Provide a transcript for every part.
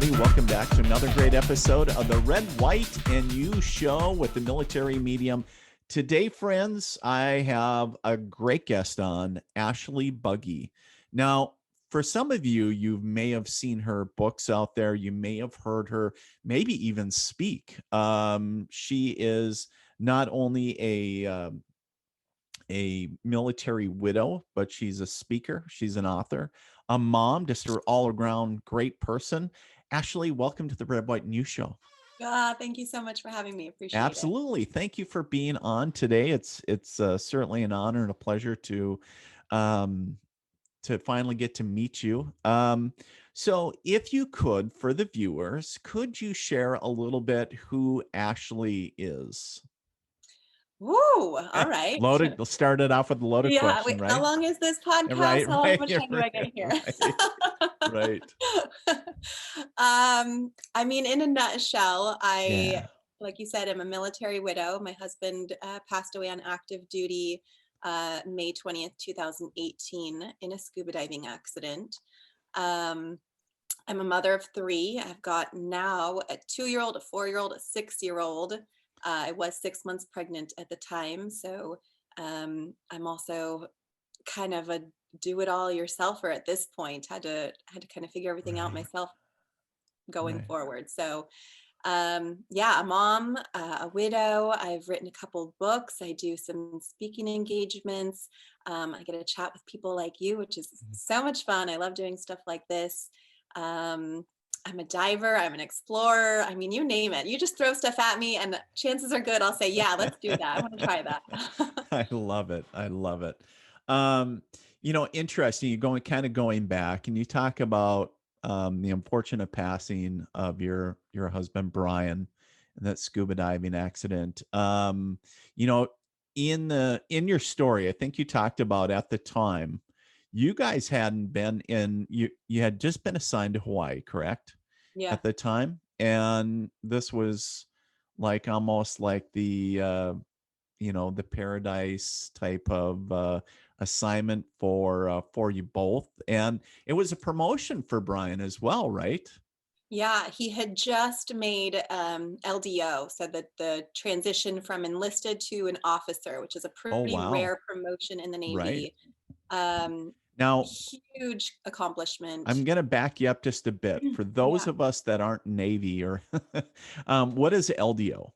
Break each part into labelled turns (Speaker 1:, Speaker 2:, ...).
Speaker 1: everybody. Welcome back to another great episode of the Red, White, and You show with the military medium. Today, friends, I have a great guest on, Ashely Bugge. Now, for some of you, you may have seen her books out there. You may have heard her maybe even speak. She is not only a military widow, but she's a speaker. She's an author, a mom, just an all-around great person. Ashely, welcome to the Red, White, and You show.
Speaker 2: Thank you so much for having me. Appreciate it.
Speaker 1: Absolutely. Thank you for being on today. It's certainly an honor and a pleasure um, to finally get to meet you. So if you could, for the viewers, could you share a little bit who Ashely is?
Speaker 2: Woo! All right.
Speaker 1: Loaded. Started off with a loaded
Speaker 2: Yeah. Wait,
Speaker 1: question,
Speaker 2: how
Speaker 1: right?
Speaker 2: long is this podcast?
Speaker 1: Right,
Speaker 2: How
Speaker 1: right,
Speaker 2: much time do I get here?
Speaker 1: right, right.
Speaker 2: I mean, in a nutshell,
Speaker 1: Yeah.
Speaker 2: like you said, I'm a military widow. My husband passed away on active duty May 20th, 2018 in a scuba diving accident. Um, I'm a mother of three. I've got now a 2-year-old, a 4-year-old, a 6-year-old. I was 6 months pregnant at the time. So I'm also kind of a do-it-all-yourselfer at this point. Had to kind of figure everything out
Speaker 1: Right,
Speaker 2: myself going
Speaker 1: right.
Speaker 2: forward. So yeah, a mom, a widow. I've written a couple books. I do some speaking engagements. I get to chat with people like you, which is so much fun. I love doing stuff like this. Um, I'm a diver. I'm an explorer. I mean, you name it. You just throw stuff at me, and chances are good I'll say, "Yeah, let's do that. I want to try that."
Speaker 1: I love it. I love it. Interesting. You're going back, and you talk about the unfortunate passing of your husband Brian in that scuba diving accident. You know, in your story, I think you talked about at the time, you guys hadn't been in you had just been assigned to Hawaii, correct?
Speaker 2: Yeah.
Speaker 1: At the time, and this was like almost like the paradise type of assignment for you both, and it was a promotion for Brian as well, right?
Speaker 2: Yeah, he had just made LDO, so that the transition from enlisted to an officer, which is a
Speaker 1: Oh,
Speaker 2: pretty
Speaker 1: wow.
Speaker 2: rare promotion in the
Speaker 1: Right.
Speaker 2: Navy. Um,
Speaker 1: Now,
Speaker 2: Huge accomplishment.
Speaker 1: I'm going to back you up just a bit for those
Speaker 2: Yeah,
Speaker 1: of us that aren't Navy or what is LDO?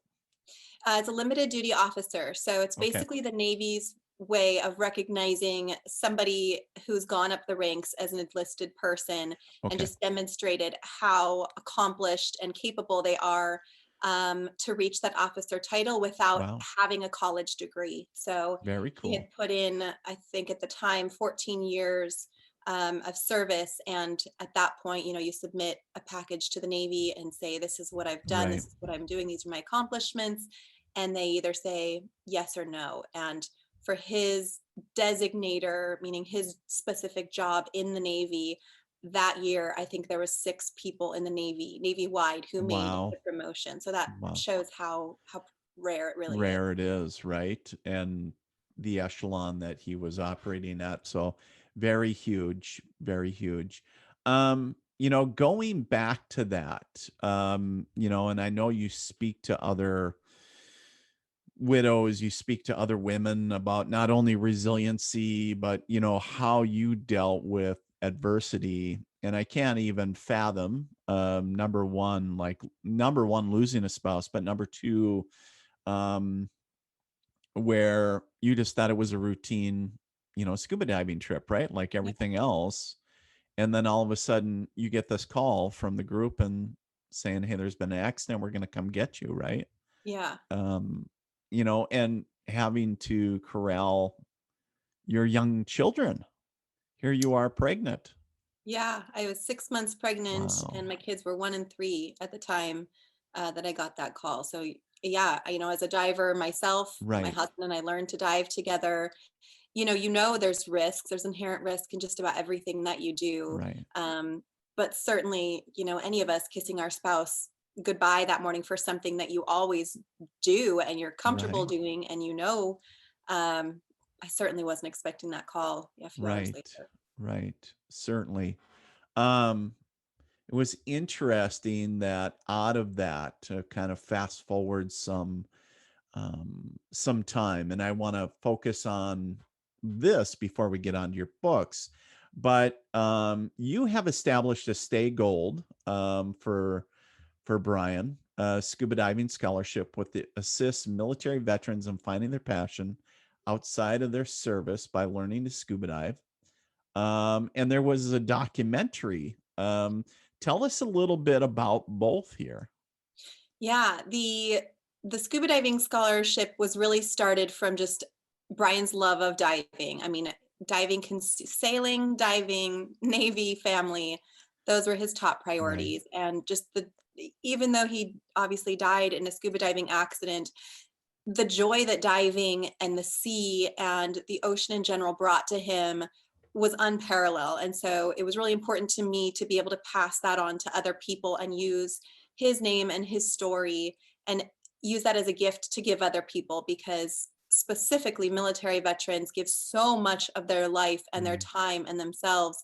Speaker 2: it's a limited duty officer. So it's
Speaker 1: Okay.
Speaker 2: basically the Navy's way of recognizing somebody who's gone up the ranks as an enlisted person and
Speaker 1: Okay.
Speaker 2: just demonstrated how accomplished and capable they are to reach that officer title without
Speaker 1: Wow.
Speaker 2: having a college degree. So
Speaker 1: Very
Speaker 2: he had
Speaker 1: cool.
Speaker 2: put in, I think at the time, 14 years of service. And at that point, you submit a package to the Navy and say, this is what I've done,
Speaker 1: Right.
Speaker 2: this is what I'm doing, these are my accomplishments. And they either say yes or no. And for his designator, meaning his specific job in the Navy, that year, I think there was 6 people in the Navy-wide who made
Speaker 1: Wow.
Speaker 2: the promotion. So that
Speaker 1: Wow.
Speaker 2: shows how rare it really is.
Speaker 1: Rare it is, right? And the echelon that he was operating at. So very huge, very huge. Going back to that, and I know you speak to other widows, you speak to other women about not only resiliency, but how you dealt with adversity. And I can't even fathom number one, losing a spouse, but number two, um, where you just thought it was a routine, scuba diving trip, right? Like
Speaker 2: Yeah.
Speaker 1: everything else. And then all of a sudden you get this call from the group and saying, hey, there's been an accident. We're going to come get you, right?
Speaker 2: Yeah.
Speaker 1: Um, and having to corral your young children. Here you are pregnant.
Speaker 2: Yeah. I was 6 months pregnant and
Speaker 1: Wow.
Speaker 2: my kids were 1 and 3 at the time that I got that call. So yeah, as a diver myself, my
Speaker 1: Right.
Speaker 2: husband and I learned to dive together. There's risks, there's inherent risk in just about everything that you do.
Speaker 1: Right.
Speaker 2: But certainly, any of us kissing our spouse goodbye that morning for something that you always do and you're comfortable
Speaker 1: Right.
Speaker 2: doing, and I certainly wasn't expecting that call a few hours
Speaker 1: Right.
Speaker 2: later.
Speaker 1: Right. Certainly. Um, it was interesting that out of that, to kind of fast forward some time, and I want to focus on this before we get on to your books. But you have established a stay gold for Brian, scuba diving scholarship with the assists military veterans in finding their passion outside of their service by learning to scuba dive. And there was a documentary. Tell us a little bit about both here.
Speaker 2: Yeah, the scuba diving scholarship was really started from just Brian's love of diving. I mean, diving, sailing, diving, Navy, family, those were his top
Speaker 1: Right.
Speaker 2: priorities. And just even though he obviously died in a scuba diving accident, the joy that diving and the sea and the ocean in general brought to him was unparalleled. And so it was really important to me to be able to pass that on to other people and use his name and his story and use that as a gift to give other people, because specifically military veterans give so much of their life and their
Speaker 1: Right.
Speaker 2: time and themselves.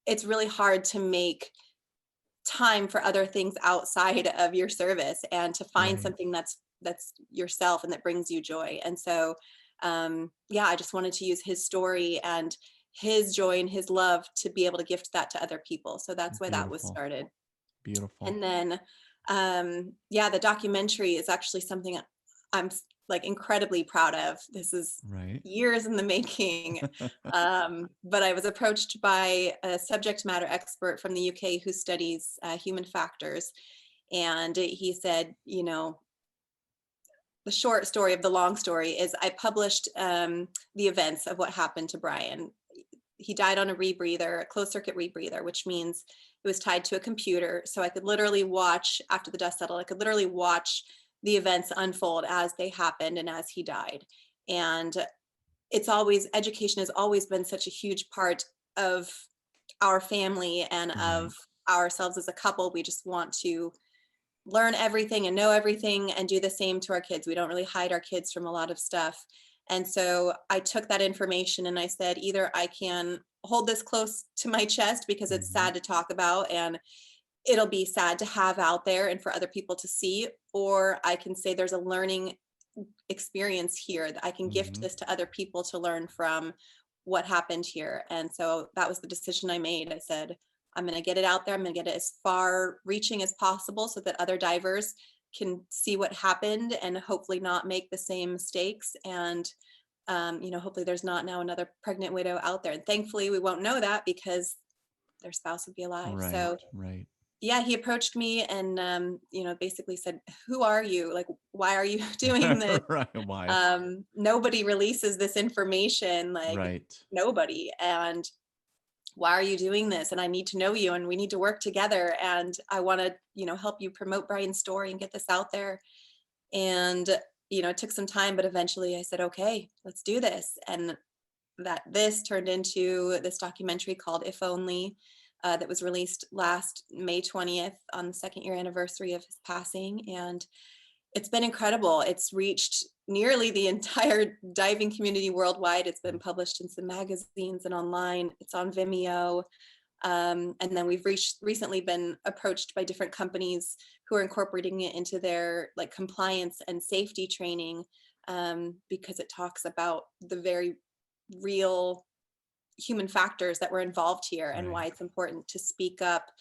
Speaker 2: It's really hard to make time for other things outside of your service and to find
Speaker 1: Right.
Speaker 2: something that's yourself and that brings you joy. And so yeah, I just wanted to use his story and his joy and his love to be able to gift that to other people. So that's why that was
Speaker 1: Beautiful.
Speaker 2: started.
Speaker 1: Beautiful.
Speaker 2: And then yeah, the documentary is actually something I'm like incredibly proud of. This is
Speaker 1: Right.
Speaker 2: years in the making. But I was approached by a subject matter expert from the UK who studies human factors. And he said, you know, the short story of the long story is I published the events of what happened to Brian. He died on a rebreather, a closed circuit rebreather, which means it was tied to a computer. So I could literally watch, after the dust settled, I could literally watch the events unfold as they happened and as he died. And it's always, education has always been such a huge part of our family and
Speaker 1: Right.
Speaker 2: of ourselves as a couple. We just want to learn everything and know everything and do the same to our kids. We don't really hide our kids from a lot of stuff. And so I took that information and I said, either I can hold this close to my chest because it's
Speaker 1: Hmm.
Speaker 2: sad to talk about and it'll be sad to have out there and for other people to see, or I can say there's a learning experience here that I can gift
Speaker 1: Hmm.
Speaker 2: this to other people to learn from what happened here. And so that was the decision I made. I said, I'm going to get it out there. I'm going to get it as far reaching as possible so that other divers can see what happened and hopefully not make the same mistakes. And, you know, hopefully there's not now another pregnant widow out there. And thankfully, we won't know that because their spouse would be alive.
Speaker 1: Right.
Speaker 2: So
Speaker 1: Right.
Speaker 2: yeah, he approached me and, you know, basically said, who are you? Like, why are you doing this?
Speaker 1: Right. Why?
Speaker 2: Nobody releases this information, like
Speaker 1: Right.
Speaker 2: nobody. And why are you doing this? And I need to know you and we need to work together. And I want to, you know, help you promote Brian's story and get this out there. And, you know, it took some time, but eventually I said, okay, let's do this. And that this turned into this documentary called If Only, that was released last May 20th on the second year anniversary of his passing. And it's been incredible. It's reached nearly the entire diving community worldwide. It's been published in some magazines and online. It's on Vimeo. And then we've recently been approached by different companies who are incorporating it into their like compliance and safety training, because it talks about the very real human factors that were involved here and why
Speaker 1: Right.
Speaker 2: it's important to speak up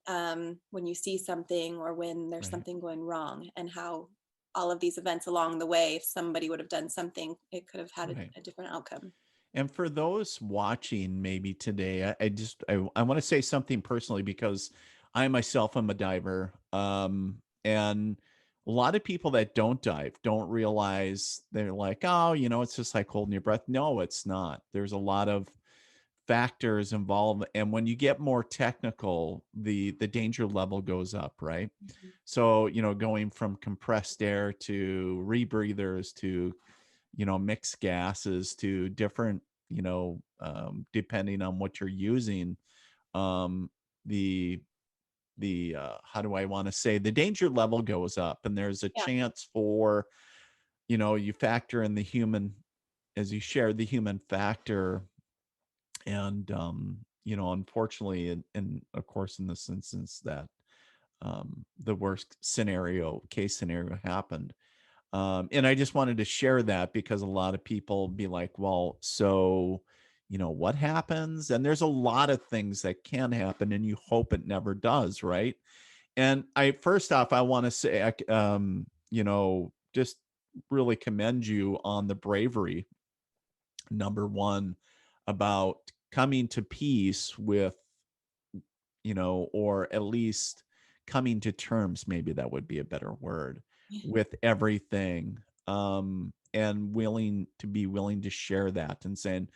Speaker 2: when you see something or when there's
Speaker 1: Right.
Speaker 2: something going wrong, and how all of these events along the way, if somebody would have done something, it could have had
Speaker 1: Right.
Speaker 2: a different outcome.
Speaker 1: And for those watching maybe today, I want to say something personally because I myself am a diver. And a lot of people that don't dive don't realize, they're like, oh, it's just like holding your breath. No, it's not. There's a lot of factors involved, and when you get more technical, the danger level goes up, right?
Speaker 2: Mhm.
Speaker 1: So, going from compressed air to rebreathers to mixed gases to different, depending on what you're using, um, the how do I want to say, the danger level goes up, and there's a
Speaker 2: Yeah.
Speaker 1: chance for, you factor in the human, as you share the human factor, and unfortunately, and of course, in this instance, that the worst case scenario happened. And I just wanted to share that because a lot of people be like, well, so, what happens? And there's a lot of things that can happen, and you hope it never does, right? And first off, I want to say, just really commend you on the bravery, number one, about coming to peace with, or at least coming to terms, maybe that would be a better word, with everything. And willing to share that and saying,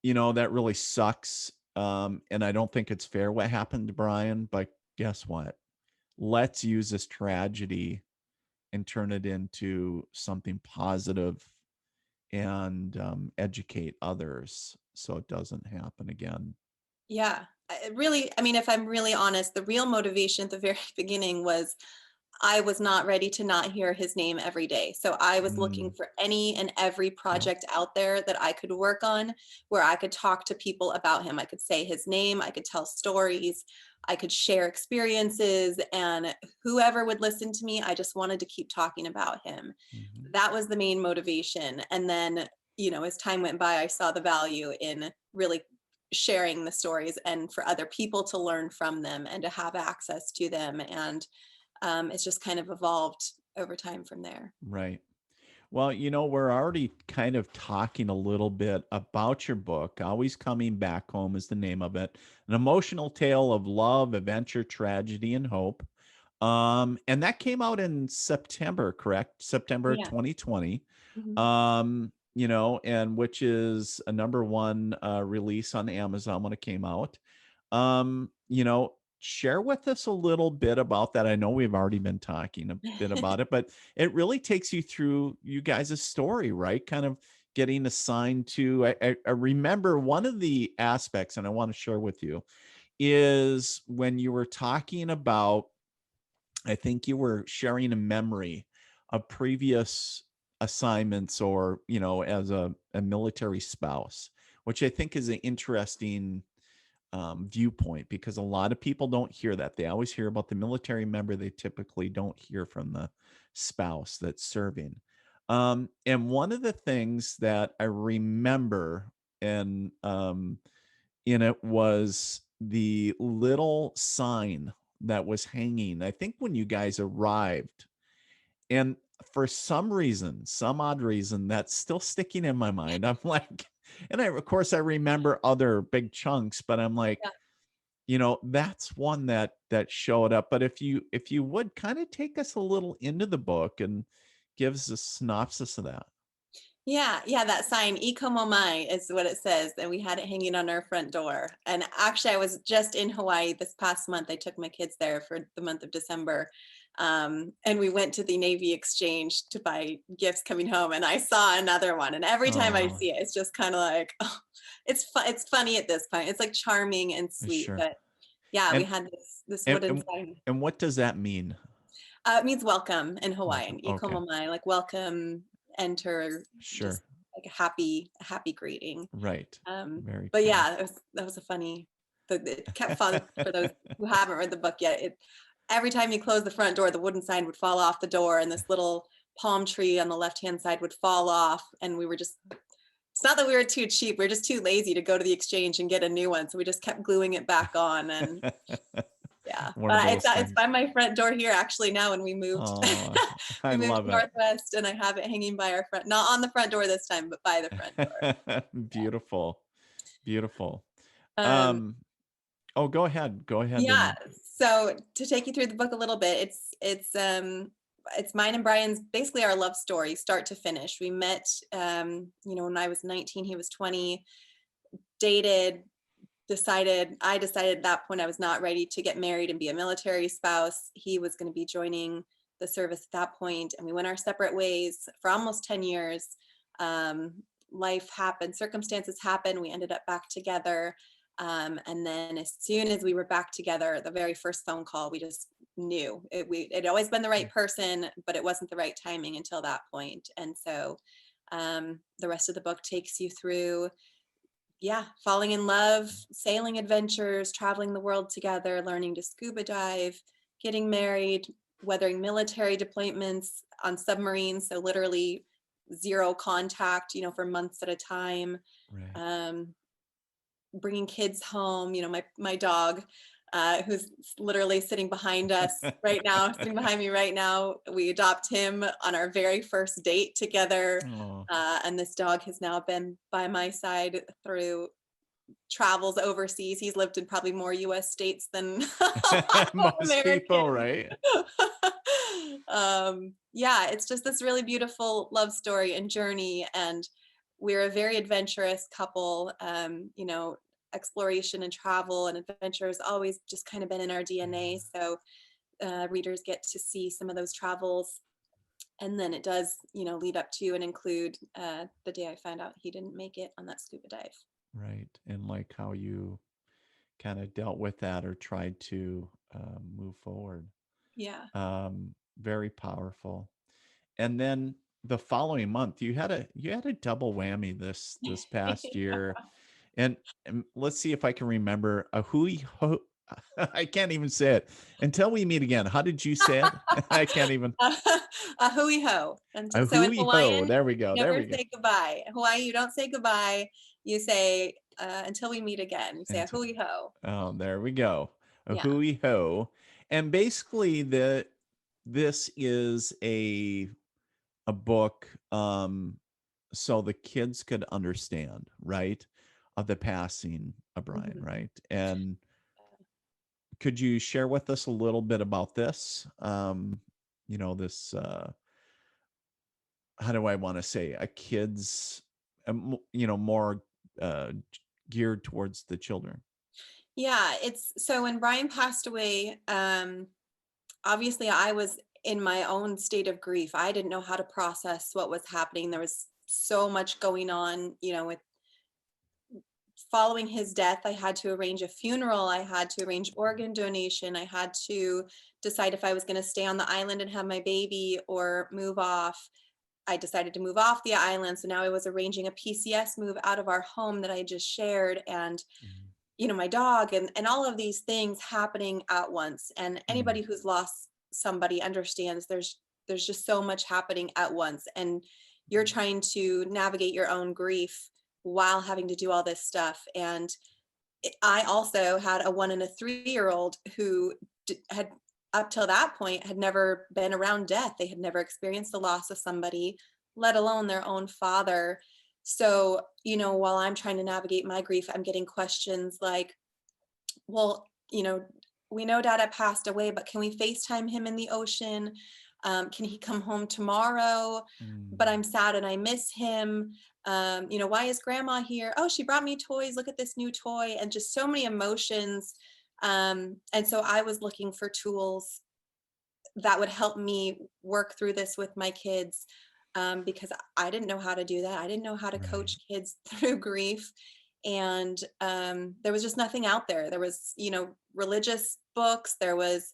Speaker 1: that really sucks. And I don't think it's fair what happened to Brian, but guess what? Let's use this tragedy and turn it into something positive and educate others so it doesn't happen again.
Speaker 2: Yeah, really, I mean, if I'm really honest, the real motivation at the very beginning was I was not ready to not hear his name every day. So I was looking
Speaker 1: Mm,
Speaker 2: for any and every
Speaker 1: yep.
Speaker 2: project out there that I could work on where I could talk to people about him. I could say his name, I could tell stories, I could share experiences, and whoever would listen to me, I just wanted to keep talking about him.
Speaker 1: Mhm.
Speaker 2: That was the main motivation. And then, as time went by, I saw the value in really sharing the stories and for other people to learn from them and to have access to them. And it's just kind of evolved over time from there.
Speaker 1: Right. Well, we're already kind of talking a little bit about your book. Always Coming Back Home is the name of it. An emotional tale of love, adventure, tragedy, and hope. And that came out in September, correct? September
Speaker 2: Yeah.
Speaker 1: 2020.
Speaker 2: Mhm.
Speaker 1: And which is a number one release on Amazon when it came out. Share with us a little bit about that. I know we've already been talking a bit about it, but it really takes you through you guys' story, right? Kind of getting assigned to. I remember one of the aspects, and I want to share with you, is when you were talking about, I think you were sharing a memory of previous assignments or, as a military spouse, which I think is an interesting viewpoint because a lot of people don't hear that. They always hear about the military member. They typically don't hear from the spouse that's serving. And one of the things that I remember and in it was the little sign that was hanging, I think, when you guys arrived. And for some reason, some odd reason, that's still sticking in my mind. I'm like, and of course, I remember other big chunks, but I'm like,
Speaker 2: Yeah.
Speaker 1: that's one that showed up. But if you would kind of take us a little into the book and give us a synopsis of that.
Speaker 2: Yeah, yeah, that sign, "Ikomo Mai" is what it says, and we had it hanging on our front door. And actually, I was just in Hawaii this past month. I took my kids there for the month of December, and we went to the Navy Exchange to buy gifts coming home. And I saw another one, and every time I
Speaker 1: Oh,
Speaker 2: see it, it's just kind of like, oh, it's funny at this point. It's like charming and sweet,
Speaker 1: sure.
Speaker 2: but yeah, we
Speaker 1: And
Speaker 2: had this
Speaker 1: and
Speaker 2: wooden
Speaker 1: and,
Speaker 2: sign.
Speaker 1: and what does that mean?
Speaker 2: It means welcome in
Speaker 1: Welcome.
Speaker 2: Hawaiian.
Speaker 1: Okay.
Speaker 2: Ikomo Mai, like welcome, enter, just
Speaker 1: Sure.
Speaker 2: like a happy greeting.
Speaker 1: Right.
Speaker 2: Um,
Speaker 1: Very
Speaker 2: but
Speaker 1: cool.
Speaker 2: yeah, that was a funny. It kept falling for those who haven't read the book yet. Every time you close the front door, the wooden sign would fall off the door, and this little palm tree on the left hand side would fall off. And we were just. It's not that we were too cheap. We are just too lazy to go to the exchange and get a new one. So we just kept gluing it back on, and yeah,
Speaker 1: One of
Speaker 2: but
Speaker 1: those
Speaker 2: it's
Speaker 1: things.
Speaker 2: by my front door here actually now. When we moved,
Speaker 1: Oh, I
Speaker 2: we moved
Speaker 1: love
Speaker 2: to
Speaker 1: it.
Speaker 2: Northwest, and I have it hanging by our front, not on the front door this time, but by the front door.
Speaker 1: Beautiful. Beautiful.
Speaker 2: Um,
Speaker 1: Um, oh, go ahead. Go ahead
Speaker 2: yeah.
Speaker 1: and
Speaker 2: So to take you through the book a little bit, it's mine and Brian's basically our love story, start to finish. We met, when I was 19, he was 20, dated, I decided at that point I was not ready to get married and be a military spouse. He was going to be joining the service at that point, and we went our separate ways for almost 10 years. Um, Life happened, circumstances happened. We ended up back together. And then as soon as we were back together, the very first phone call, we just knew it'd always been the right person, but it wasn't the right timing until that point. And so the rest of the book takes you through yeah, falling in love, sailing adventures, traveling the world together, learning to scuba dive, getting married, weathering military deployments on submarines. So literally zero contact, for months at a time.
Speaker 1: Right.
Speaker 2: Um, Bringing kids home, my dog, who's literally sitting behind us right now, sitting behind me right now. We adopt him on our very first date together.
Speaker 1: Oh,
Speaker 2: And this dog has now been by my side through travels overseas. He's lived in probably more US states than
Speaker 1: most people,
Speaker 2: Americans.
Speaker 1: right?
Speaker 2: Yeah, it's just this really beautiful love story and journey. And we're a very adventurous couple. Exploration and travel and adventure has always just kind of been in our DNA.
Speaker 1: Yeah.
Speaker 2: So readers get to see some of those travels. And then it does, lead up to and include the day I found out he didn't make it on that scuba dive.
Speaker 1: Right. And like how you kind of dealt with that or tried to move forward.
Speaker 2: Yeah.
Speaker 1: Very powerful. And then the following month, you had a double whammy this past year. And let's see if I can remember a hui ho. I can't even say it until we meet again. How did you say it? I can't even.
Speaker 2: A hui ho.
Speaker 1: A
Speaker 2: So in
Speaker 1: hui ho.
Speaker 2: Hawaiian,
Speaker 1: There we go.
Speaker 2: you
Speaker 1: There
Speaker 2: never
Speaker 1: we go.
Speaker 2: say goodbye. Hawaii, you don't say goodbye. You say until we meet again. You say a
Speaker 1: And
Speaker 2: hui ho.
Speaker 1: oh, there we go. A
Speaker 2: Yeah.
Speaker 1: hui ho. And basically this is a book so the kids could understand, right? Of the passing of Brian,
Speaker 2: Mhm.
Speaker 1: right? And could you share with us a little bit about this? This how do I want to say a kids more uh geared towards the children.
Speaker 2: Yeah, it's so when Brian passed away, obviously I was in my own state of grief. I didn't know how to process what was happening. There was so much going on, with following his death. I had to arrange a funeral. I had to arrange organ donation. I had to decide if I was going to stay on the island and have my baby or move off. I decided to move off the island. So now I was arranging a PCS move out of our home that I just shared. And
Speaker 1: Mm,
Speaker 2: my dog and all of these things happening at once. And
Speaker 1: mm,
Speaker 2: anybody who's lost somebody understands there's just so much happening at once. And you're trying to navigate your own grief while having to do all this stuff. And I also had a 1 and a 3-year old who had up till that point had never been around death. They had never experienced the loss of somebody, let alone their own father. So, while I'm trying to navigate my grief, I'm getting questions like, well, we know dad had passed away, but can we FaceTime him in the ocean? Can he come home tomorrow? But
Speaker 1: mm,
Speaker 2: I'm sad and I miss him. Why is grandma here? Oh, she brought me toys. Look at this new toy. And just so many emotions. And so I was looking for tools that would help me work through this with my kids, because I didn't know how to do that. I didn't know how to
Speaker 1: right.
Speaker 2: coach kids through grief. And there was just nothing out there. There was, religious books. There was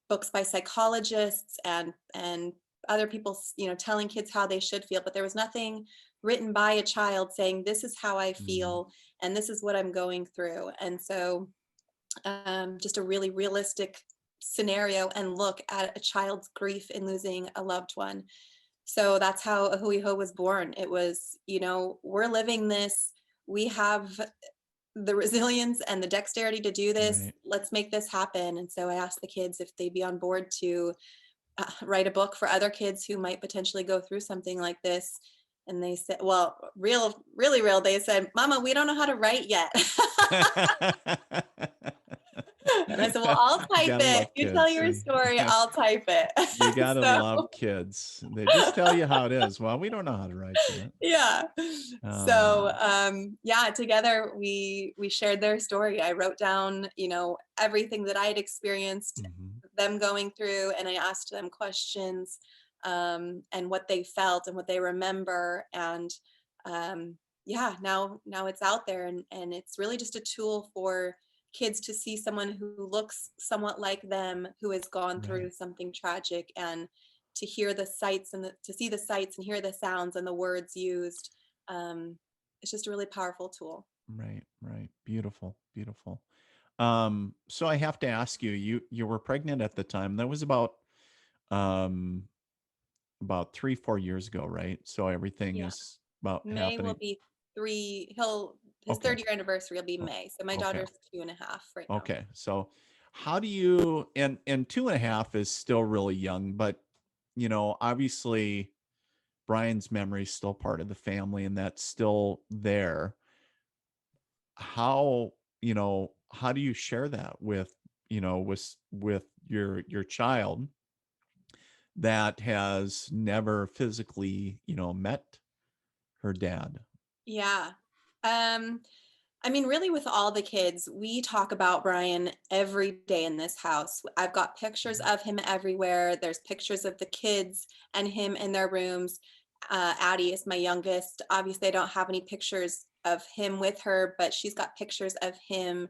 Speaker 2: books by psychologists and other people, telling kids how they should feel. But there was nothing written by a child saying, this is how I
Speaker 1: Mm,
Speaker 2: feel and this is what I'm going through. And so just a really realistic scenario and look at a child's grief in losing a loved one. So that's how a Hui Ho was born. It was, we're living this. We have the resilience and the dexterity to do this.
Speaker 1: right.
Speaker 2: Let's make this happen. And so I asked the kids if they'd be on board to write a book for other kids who might potentially go through something like this. And they said, well, really real. They said, Mama, we don't know how to write yet. And I said, well, I'll
Speaker 1: You
Speaker 2: type
Speaker 1: gotta
Speaker 2: it.
Speaker 1: love
Speaker 2: You tell
Speaker 1: kids.
Speaker 2: your story, I'll type it.
Speaker 1: You gotta
Speaker 2: So
Speaker 1: love kids. They just tell you how it is. Well, we don't know how to write yet.
Speaker 2: yeah. So
Speaker 1: Um,
Speaker 2: yeah, together we shared their story. I wrote down, everything that I had experienced,
Speaker 1: mhm,
Speaker 2: them going through, and I asked them questions, and what they felt and what they remember. And yeah, now it's out there, and it's really just a tool for kids to see someone who looks somewhat like them, who has gone through
Speaker 1: right.
Speaker 2: something tragic, and to see the sights and hear the sounds and the words used. Um, it's just a really powerful tool.
Speaker 1: Right, right. Beautiful, beautiful. So I have to ask you, you were pregnant at the time. That was um about 3, 4 years ago, right? So everything
Speaker 2: Yeah.
Speaker 1: is about
Speaker 2: May will
Speaker 1: happening.
Speaker 2: be his
Speaker 1: Okay.
Speaker 2: 3rd year anniversary will be
Speaker 1: o-
Speaker 2: May. So my
Speaker 1: Okay.
Speaker 2: daughter's 2.5 right now.
Speaker 1: Okay. So how do you, and 2.5 is still really young, but obviously Brian's memory is still part of the family and that's still there. How, how do you share that with, with your child that has never physically, met her dad?
Speaker 2: Yeah. Um, I mean, really, with all the kids, we talk about Brian every day in this house. I've got pictures of him everywhere. There's pictures of the kids and him in their rooms. Addie is my youngest. Obviously, I don't have any pictures of him with her, but she's got pictures of him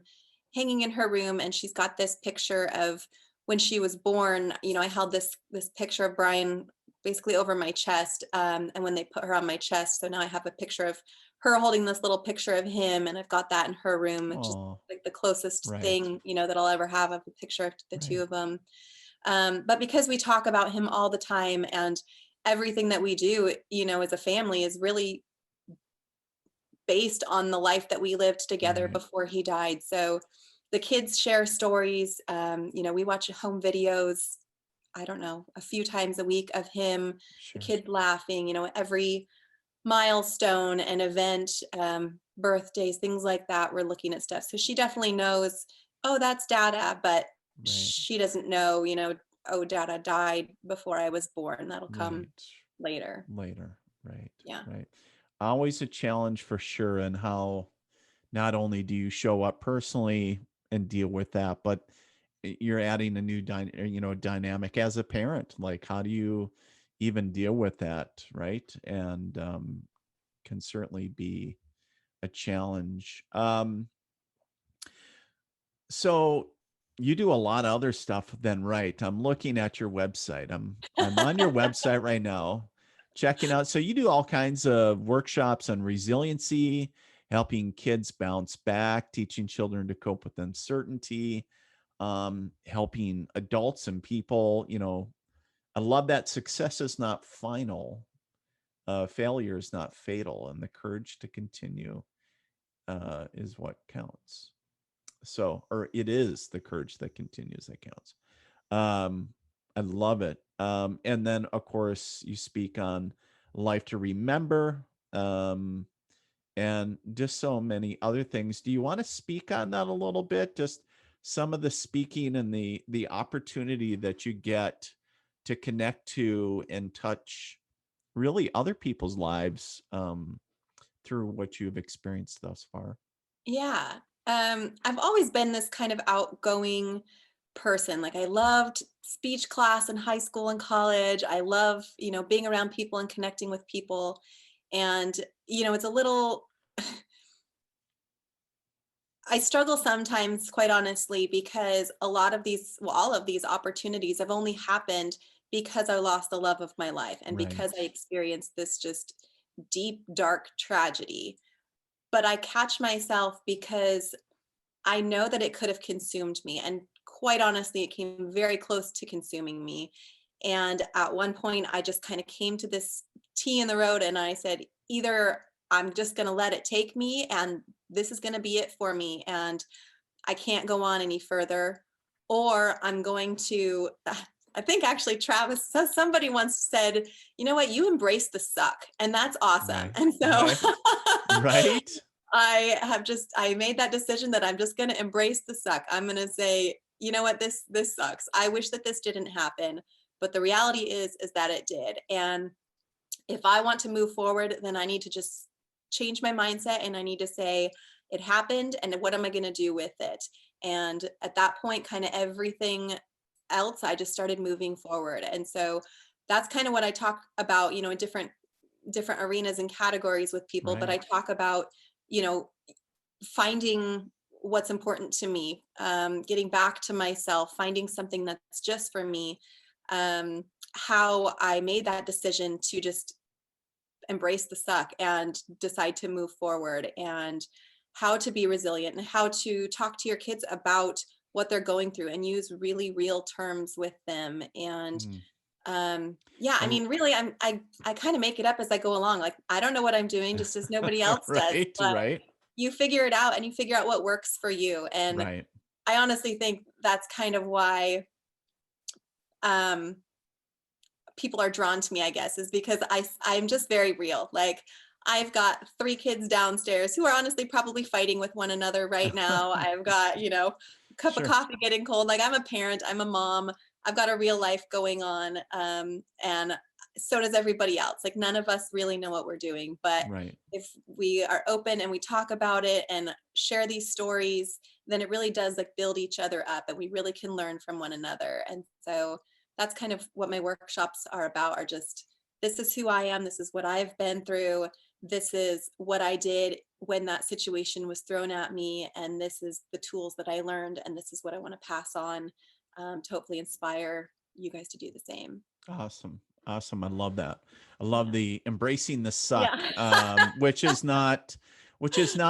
Speaker 2: hanging in her room. And she's got this picture of when she was born. I held this picture of Brian basically over my chest. And when they put her on my chest, so now I have a picture of her holding this little picture of him, and I've got that in her room, just
Speaker 1: Oh,
Speaker 2: like the closest
Speaker 1: right,
Speaker 2: thing that I'll ever have of a picture of the two
Speaker 1: right,
Speaker 2: of them. But because we talk about him all the time, and everything that we do as a family is really based on the life that we lived together
Speaker 1: right.
Speaker 2: before he died. So the kids share stories. We watch home videos, I don't know, a few times a week of him, the
Speaker 1: Sure.
Speaker 2: kids laughing, every milestone and event, birthdays, things like that. We're looking at stuff. So she definitely knows, oh, that's Dada, but
Speaker 1: Right,
Speaker 2: she doesn't know, oh, Dada died before I was born. That'll come
Speaker 1: right.
Speaker 2: later.
Speaker 1: Later. Right,
Speaker 2: Yeah.
Speaker 1: right. Always a challenge for sure. And how not only do you show up personally and deal with that, but you're adding a new dynamic as a parent. Like, how do you even deal with that, right? And can certainly be a challenge. So you do a lot of other stuff then, right? I'm looking at your website. I'm on your website right now, checking out. So you do all kinds of workshops on resiliency, helping kids bounce back, teaching children to cope with uncertainty, helping adults and people. I love that success is not final, failure is not fatal, and the courage to continue is what counts. So, or it is the courage that continues that counts. Um, I love it. And then, of course, you speak on life to remember, and just so many other things. Do you want to speak on that a little bit? Just some of the speaking and the opportunity that you get to connect to and touch really other people's lives through what you've experienced thus far.
Speaker 2: Yeah. I've always been this kind of outgoing person. Like I loved speech class in high school and college. I love, being around people and connecting with people. And, it's a little I struggle sometimes, quite honestly, because a lot of these, well, all of these opportunities have only happened because I lost the love of my life and because
Speaker 1: Right.
Speaker 2: I experienced this just deep, dark tragedy. But I catch myself because I know that it could have consumed me. And quite honestly, it came very close to consuming me. And at one point, I just kind of came to this T in the road and I said, either I'm just going to let it take me and this is going to be it for me. And I can't go on any further, or I'm going to. I think actually Travis, somebody once said, you know what, you embrace the suck, and that's awesome.
Speaker 1: Right.
Speaker 2: And so
Speaker 1: Right. Right.
Speaker 2: I made that decision that I'm just going to embrace the suck. I'm going to say, you know what, this sucks. I wish that this didn't happen, but the reality is that it did. And if I want to move forward, then I need to just change my mindset and I need to say it happened and what am I going to do with it? And at that point, kind of everything else, I just started moving forward. And so that's kind of what I talk about, in different arenas and categories with people, but I
Speaker 1: Right.
Speaker 2: talk about, you know, finding what's important to me, getting back to myself, finding something that's just for me, how I made that decision to just embrace the suck and decide to move forward, and how to be resilient, and how to talk to your kids about what they're going through and use really real terms with them. And
Speaker 1: Mm.
Speaker 2: yeah,
Speaker 1: I
Speaker 2: I
Speaker 1: l-
Speaker 2: mean, really, I kind of make it up as I go along. Like, I don't know what I'm doing, just as nobody else does,
Speaker 1: right,
Speaker 2: but
Speaker 1: right,
Speaker 2: you figure it out, and you figure out what works for you. And
Speaker 1: right.
Speaker 2: I honestly think that's kind of why um, people are drawn to me, I guess, is because I'm just very real. Like, I've got 3 kids downstairs who are honestly probably fighting with one another right now. I've got, a cup of
Speaker 1: Sure,
Speaker 2: coffee getting cold. Like, I'm a parent, I'm a mom, I've got a real life going on. And so does everybody else. Like, none of us really know what we're doing. But
Speaker 1: right.
Speaker 2: if we are open and we talk about it and share these stories, then it really does like build each other up, and we really can learn from one another. And so that's kind of what my workshops are about, are just, this is who I am, this is what I've been through, this is what I did when that situation was thrown at me, and this is the tools that I learned, and this is what I want to pass on, to hopefully inspire you guys to do the same.
Speaker 1: Awesome. Awesome. I love that. I love
Speaker 2: Yeah.
Speaker 1: the embracing the suck,
Speaker 2: Yeah.
Speaker 1: which is not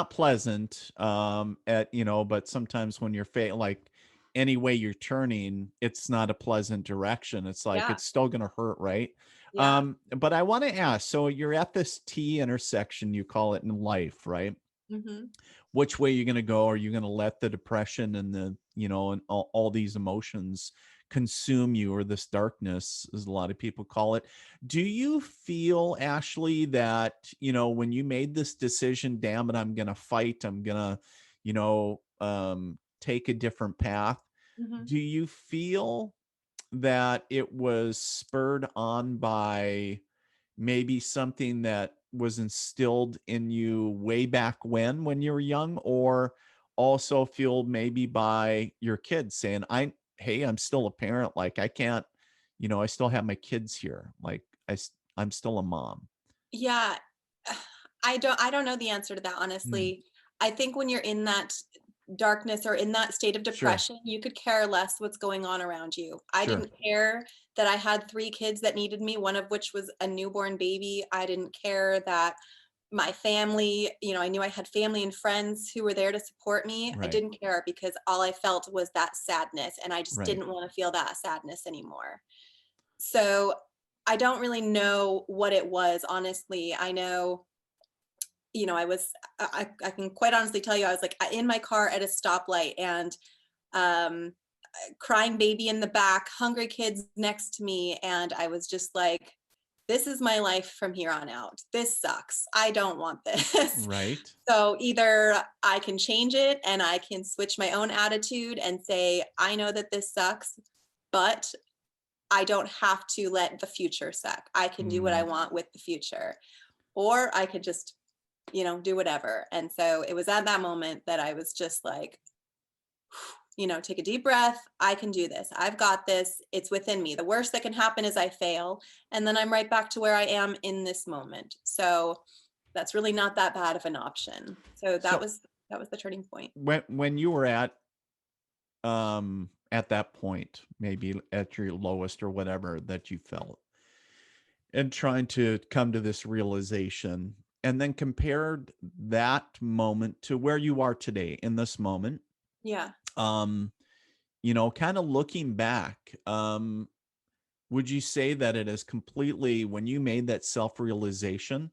Speaker 1: pleasant, but sometimes when you're like any way you're turning, it's not a pleasant direction. It's like,
Speaker 2: Yeah.
Speaker 1: it's still going to hurt. Right.
Speaker 2: Yeah.
Speaker 1: But I want to ask, so you're at this T intersection, you call it, in life, right?
Speaker 2: Hmm.
Speaker 1: Which way you're going to go? Are you going to let the depression and and all these emotions consume you, or this darkness, as a lot of people call it? Do you feel, Ashely, that, when you made this decision, damn it, I'm going to fight, I'm going to, take a different path?
Speaker 2: Hmm.
Speaker 1: Do you feel that it was spurred on by maybe something that was instilled in you way back when you were young, or also fueled maybe by your kids saying, hey, I'm still a parent, like I can't, I still have my kids here, like I'm still a mom.
Speaker 2: Yeah. I don't know the answer to that,
Speaker 1: Mm,
Speaker 2: honestly. I think when you're in that darkness or in that state of
Speaker 1: sure,
Speaker 2: depression, you could care less what's going on around you. I
Speaker 1: sure,
Speaker 2: didn't care that I had 3 kids that needed me, one of which was a newborn baby. I didn't care that my family, I knew I had family and friends who were there to support me. I
Speaker 1: right,
Speaker 2: didn't care, because all I felt was that sadness, and I just
Speaker 1: right,
Speaker 2: didn't want to feel that sadness anymore. So I don't really know what it was, honestly. I know, I was, I can quite honestly tell you, I was like in my car at a stoplight, and um, crying baby in the back, hungry kids next to me. And I was just like, this is my life from here on out. This sucks. I don't want this.
Speaker 1: right,
Speaker 2: So either I can change it and I can switch my own attitude and say, I know that this sucks, but I don't have to let the future suck. I can do what I
Speaker 1: mm,
Speaker 2: want with the future. Or I could just, do whatever. And so it was at that moment that I was just like, take a deep breath. I can do this. I've got this. It's within me. The worst that can happen is I fail. And then I'm right back to where I am in this moment. So that's really not that bad of an option. So that
Speaker 1: so
Speaker 2: was the turning point.
Speaker 1: when you were at that point, maybe at your lowest or whatever that you felt, and trying to come to this realization, and then compared that moment to where you are today in this moment,
Speaker 2: Yeah.
Speaker 1: um kind of looking back, would you say that it is completely, when you made that self-realization,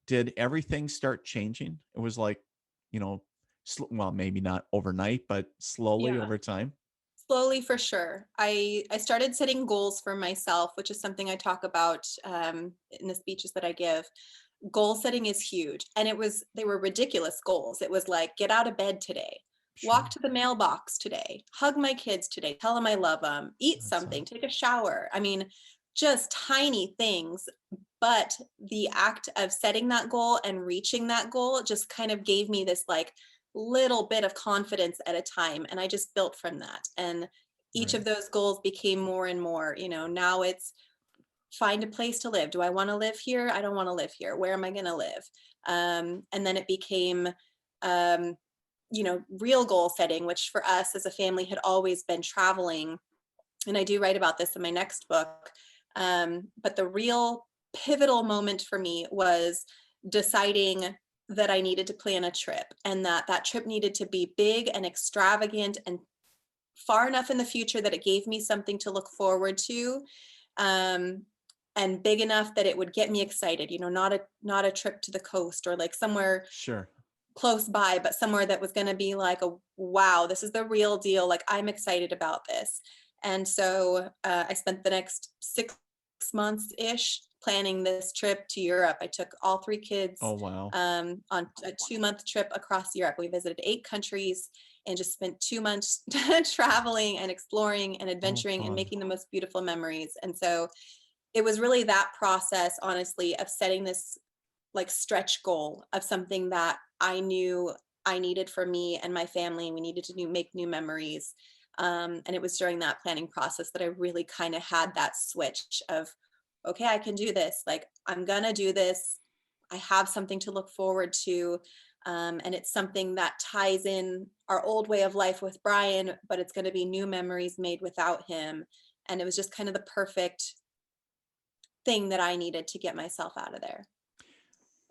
Speaker 1: did everything start changing? It was like, you know well, maybe not overnight, but slowly
Speaker 2: Yeah.
Speaker 1: over time.
Speaker 2: Slowly, for sure. I started setting goals for myself, which is something I talk about in the speeches that I give. Goal setting is huge, and they were ridiculous goals. It was like, get out of bed today, walk
Speaker 1: Sure.
Speaker 2: to the mailbox today, hug my kids today, tell them I love them, eat
Speaker 1: That's
Speaker 2: something, take a shower. I mean, just tiny things. But the act of setting that goal and reaching that goal just kind of gave me this like little bit of confidence at a time, and I just built from that. And each
Speaker 1: right,
Speaker 2: of those goals became more and more. Now it's find a place to live. Do I want to live here? I don't want to live here. Where am I going to live? And then it became, um, real goal setting, which for us as a family had always been traveling. And I do write about this in my next book. But the real pivotal moment for me was deciding that I needed to plan a trip, and that that trip needed to be big and extravagant and far enough in the future that it gave me something to look forward to, um, and big enough that it would get me excited, not a trip to the coast or like somewhere
Speaker 1: Sure.
Speaker 2: close by, but somewhere that was going to be like a wow, this is the real deal. Like I'm excited about this. And so I spent the next 6 months ish planning this trip to Europe. I took all three
Speaker 1: Oh,
Speaker 2: kids
Speaker 1: wow.
Speaker 2: on a 2 month trip across Europe. We visited 8 countries and just spent 2 months traveling and exploring and
Speaker 1: Oh,
Speaker 2: adventuring and
Speaker 1: fun.
Speaker 2: making the most beautiful memories. And so it was really that process, honestly, of setting this like stretch goal of something that I knew I needed for me and my family. And we needed to make new memories. And it was during that planning process that I really kind of had that switch of, okay, I can do this. Like, I'm going to do this. I have something to look forward to. And it's something that ties in our old way of life with Brian, but it's going to be new memories made without him. And it was just kind of the perfect thing that I needed to get myself out of there.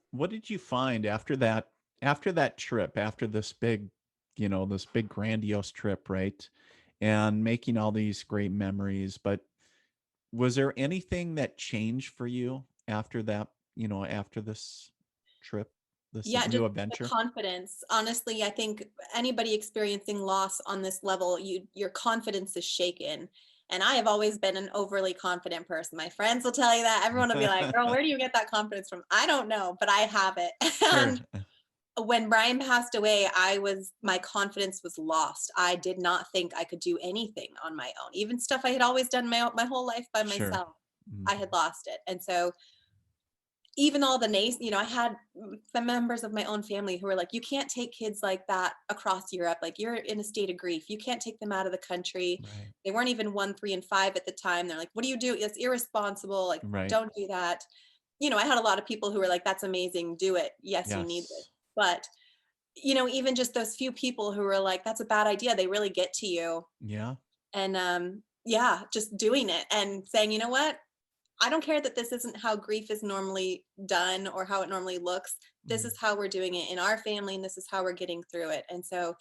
Speaker 1: What did you find after that trip, after this big, this big grandiose trip, right? And making all these great memories, but was there anything that changed for you after that, after this trip, this
Speaker 2: Yeah,
Speaker 1: new
Speaker 2: just the
Speaker 1: adventure?
Speaker 2: confidence. Honestly, I think anybody experiencing loss on this level, your confidence is shaken. And I have always been an overly confident person. My friends will tell you that. Everyone will be like, "Girl, where do you get that confidence from?" I don't know, but I have it.
Speaker 1: Sure.
Speaker 2: And when Brian passed away, my confidence was lost. I did not think I could do anything on my own. Even stuff I had always done my whole life by
Speaker 1: Sure.
Speaker 2: myself.
Speaker 1: Mm.
Speaker 2: I had lost it. And so even all the I had the members of my own family who were like, you can't take kids like that across Europe. Like you're in a state of grief. You can't take them out of the country.
Speaker 1: Right.
Speaker 2: They weren't even 1, 3, and 5 at the time. They're like, what do you do? It's irresponsible. Like,
Speaker 1: Right.
Speaker 2: don't do that. I had a lot of people who were like, that's amazing. Do it. Yes, you need this.
Speaker 1: Yes.
Speaker 2: But, even just those few people who were like, that's a bad idea. They really get to you.
Speaker 1: Yeah.
Speaker 2: And yeah, just doing it and saying, you know what? I don't care that this isn't how grief is normally done or how it normally looks. This
Speaker 1: Mm.
Speaker 2: is how we're doing it in our family, and this is how we're getting through it. And so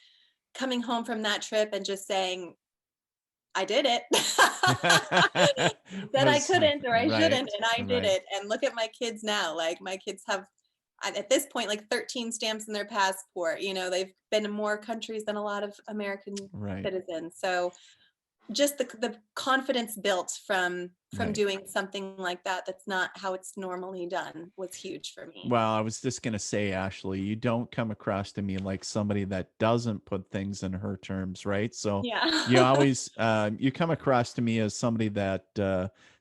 Speaker 2: coming home from that trip and just saying, I did it. Said I
Speaker 1: Was
Speaker 2: couldn't or I shouldn't,
Speaker 1: right.
Speaker 2: and I did
Speaker 1: Right.
Speaker 2: it. And look at my kids now. Like my kids have at this point like 13 stamps in their passport. They've been in more countries than a lot of American
Speaker 1: Right.
Speaker 2: citizens. So just the confidence built from
Speaker 1: Right.
Speaker 2: doing something like that that's not how it's normally done was huge for me.
Speaker 1: Well, I was just gonna say, Ashley, you don't come across to me like somebody that doesn't put things in her terms, right? So you
Speaker 2: Yeah.
Speaker 1: always you come across to me as somebody that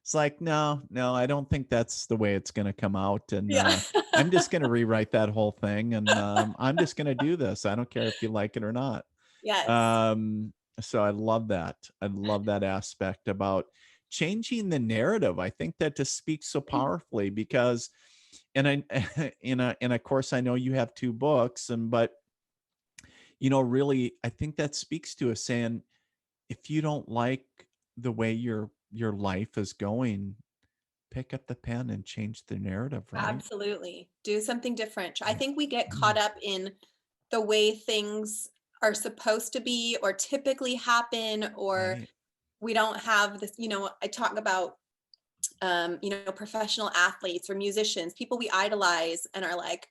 Speaker 1: it's like, no, no, I don't think that's the way it's gonna come out, and
Speaker 2: Yeah.
Speaker 1: I'm just gonna rewrite that whole thing, and I'm just gonna do this. I don't care if you like it or not.
Speaker 2: Yes.
Speaker 1: Um, so I love that. I love that aspect about changing the narrative. I think that just speaks so powerfully because and I and of course I know you have 2 books but really I think that speaks to us saying if you don't like the way your life is going, pick up the pen and change the narrative, right?
Speaker 2: Absolutely. Do something different. I
Speaker 1: Yeah.
Speaker 2: think we get caught
Speaker 1: Mm.
Speaker 2: up in the way things are supposed to be or typically happen, or
Speaker 1: Right.
Speaker 2: we don't have this, I talk about professional athletes or musicians, people we idolize and are like,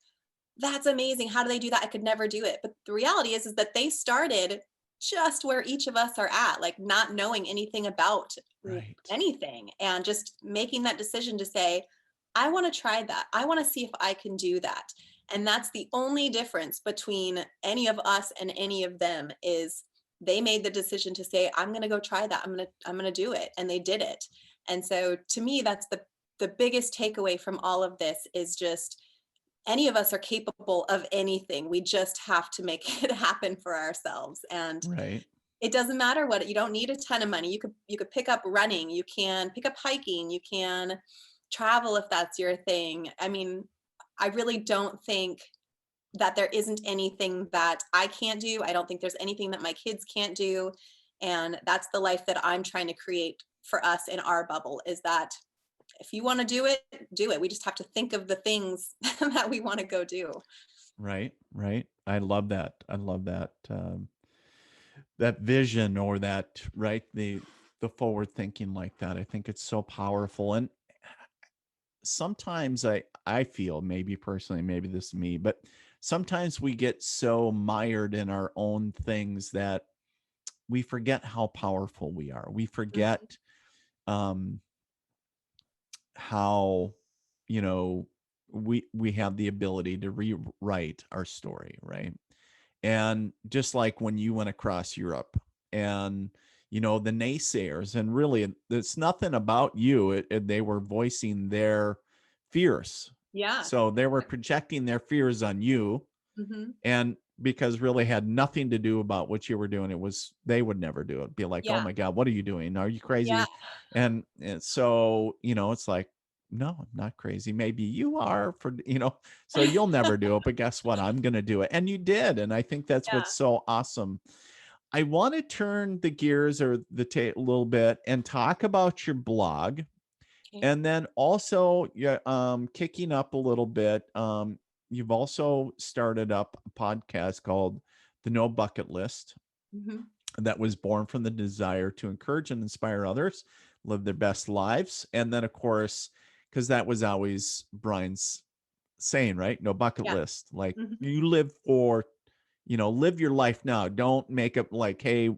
Speaker 2: that's amazing. How do they do that? I could never do it. But the reality is that they started just where each of us are at, like not knowing anything about
Speaker 1: Right.
Speaker 2: anything and just making that decision to say, I want to try that. I want to see if I can do that. And that's the only difference between any of us and any of them is they made the decision to say, I'm going to go try that. I'm going to do it. And they did it. And so to me, that's the biggest takeaway from all of this is just any of us are capable of anything. We just have to make it happen for ourselves. And
Speaker 1: Right.
Speaker 2: it doesn't matter what, you don't need a ton of money. You could pick up running, you can pick up hiking, you can travel if that's your thing. I mean, I really don't think that there isn't anything that I can't do. I don't think there's anything that my kids can't do. And that's the life that I'm trying to create for us in our bubble is that if you want to do it, do it. We just have to think of the things that we want to go do.
Speaker 1: Right, right. I love that. I love that. That vision, or that, right, the forward thinking like that. I think it's so powerful. And sometimes I feel, maybe personally, maybe this is me, but sometimes we get so mired in our own things that we forget how powerful we are. We
Speaker 2: Mhm.
Speaker 1: forget um how, you know, we have the ability to rewrite our story, right? And just like when you went across Europe, and the naysayers, and really it's nothing about you, they were voicing their fears,
Speaker 2: Yeah.
Speaker 1: so they were projecting their fears on you.
Speaker 2: Hmm.
Speaker 1: And because really had nothing to do about what you were doing, it was, they would never do it, be like, oh
Speaker 2: Yeah.
Speaker 1: my god, what are you doing, are you
Speaker 2: Yeah.
Speaker 1: crazy? And so it's like, no, I'm not crazy, maybe you are, for so you'll never do it, but guess what, I'm gonna do it. And you did, and I think that's
Speaker 2: Yeah.
Speaker 1: what's so awesome. I want to turn the gears, or the a little bit, and talk about your blog.
Speaker 2: Okay.
Speaker 1: And then also, yeah, kicking up a little bit, you've also started up a podcast called The No Bucket List,
Speaker 2: Hmm.
Speaker 1: that was born from the desire to encourage and inspire others live their best lives. And then, of course, because that was always Brian's saying, right? No bucket
Speaker 2: Yeah.
Speaker 1: list. Like,
Speaker 2: Hmm.
Speaker 1: you live for, live your life now. Don't make up like, hey,